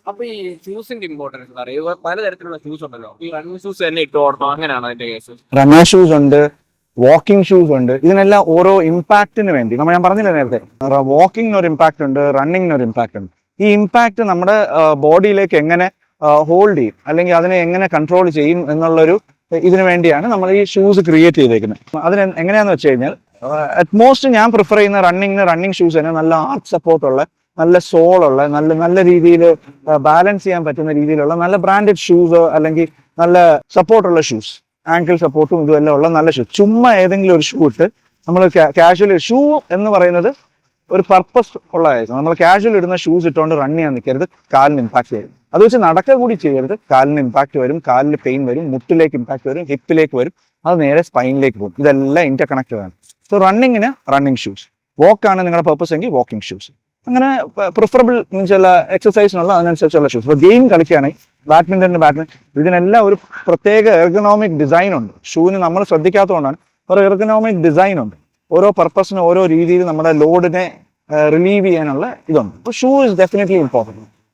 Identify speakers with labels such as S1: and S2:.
S1: അപ്പൊ ഈ ഷൂസിന്റെ ഇമ്പോർട്ടൻസ് അറിയുക, പലതരത്തിലുള്ള ഷൂസ് ഉണ്ടല്ലോ, ഈ റണ്ണിങ് ഷൂസ് തന്നെ ഇട്ട് ഓടണം, അങ്ങനെയാണ് അതിന്റെ കേസ്?
S2: റണ്ണർ ഷൂസ് ഉണ്ട്, വാക്കിംഗ് ഷൂസ് ഉണ്ട്. ഇതിനെല്ലാം ഓരോ ഇമ്പാക്റ്റിന് വേണ്ടി ഞാൻ പറഞ്ഞില്ല നേരത്തെ, വാക്കിങ്ങിന് ഒരു ഇമ്പാക്റ്റ് ഉണ്ട്, റണ്ണിങ്ങിന് ഒരു ഇമ്പാക്റ്റ് ഉണ്ട്. ഈ ഇമ്പാക്റ്റ് നമ്മുടെ ബോഡിയിലേക്ക് എങ്ങനെ ഹോൾഡ് ചെയ്യും അല്ലെങ്കിൽ അതിനെ എങ്ങനെ കൺട്രോൾ ചെയ്യും എന്നുള്ളൊരു ഇതിനു വേണ്ടിയാണ് നമ്മൾ ഈ ഷൂസ് ക്രിയേറ്റ് ചെയ്തേക്കുന്നത്. അതിന് എങ്ങനെയാന്ന് വെച്ച് കഴിഞ്ഞാൽ അറ്റ്മോസ്റ്റ് ഞാൻ പ്രിഫർ ചെയ്യുന്ന റണ്ണിങ് ഷൂസ് തന്നെ നല്ല ആർച്ച് സപ്പോർട്ടുള്ള, നല്ല സോളുള്ള, നല്ല നല്ല രീതിയിൽ ബാലൻസ് ചെയ്യാൻ പറ്റുന്ന രീതിയിലുള്ള നല്ല ബ്രാൻഡഡ് ഷൂസ്, അല്ലെങ്കിൽ നല്ല സപ്പോർട്ടുള്ള ഷൂസ്, ആങ്കിൾ സപ്പോർട്ടും ഇതുമെല്ലാം ഉള്ള നല്ല ഷൂ. ചുമ്മാ ഏതെങ്കിലും ഒരു ഷൂ ഇട്ട് നമ്മൾ കാഷ്വൽ ഷൂ എന്ന് പറയുന്നത് ഒരു പർപ്പസ് ഉള്ളതായിരുന്നു. നമ്മൾ കാഷ്വൽ ഇടുന്ന ഷൂസ് ഇട്ടുകൊണ്ട് റൺ ചെയ്യാൻ നിൽക്കരുത്, കാലിന് ഇമ്പാക്ട് ചെയ്യും. അത് വെച്ച് നടക്കുക കൂടി ചെയ്യരുത്, കാലിന് ഇമ്പാക്ട് വരും, കാലിൽ പെയിൻ വരും, മുട്ടിലേക്ക് ഇമ്പാക്ട് വരും, ഹിപ്പിലേക്ക് വരും, അത് നേരെ സ്പൈനിലേക്ക് പോകും. ഇതെല്ലാം ഇന്റർ കണക്റ്റഡ് ആണ്. സോ റണ്ണിങ്ങിന് റണ്ണിങ് ഷൂസ്, വാക്കാണ് നിങ്ങളുടെ പർപ്പസ് എങ്കിൽ വാക്കിംഗ് ഷൂസ്, അങ്ങനെ പ്രിഫറബിൾ ചില എക്സസൈസിനുള്ള അതിനനുസരിച്ചുള്ള ഷൂസ്. ഇപ്പോൾ ഗെയിം കളിക്കുകയാണെങ്കിൽ ബാഡ്മിന്റൺ, ഇതിനെല്ലാം ഒരു പ്രത്യേക എർഗണോമിക് ഡിസൈൻ ഉണ്ട്. ഷൂവിന് നമ്മൾ ശ്രദ്ധിക്കാത്തതുകൊണ്ടാണ്. ഒരു എർഗണോമിക് ഡിസൈൻ ഉണ്ട്, ഓരോ പർപ്പസിന് ഓരോ രീതിയിൽ നമ്മുടെ ലോഡിനെ റിലീവ് ചെയ്യാനുള്ള ഇതുണ്ട്. അപ്പോൾ ഷൂ ഇസ് ഡെഫിനറ്റ്ലി ഇമ്പോർട്ടൻറ്റ്.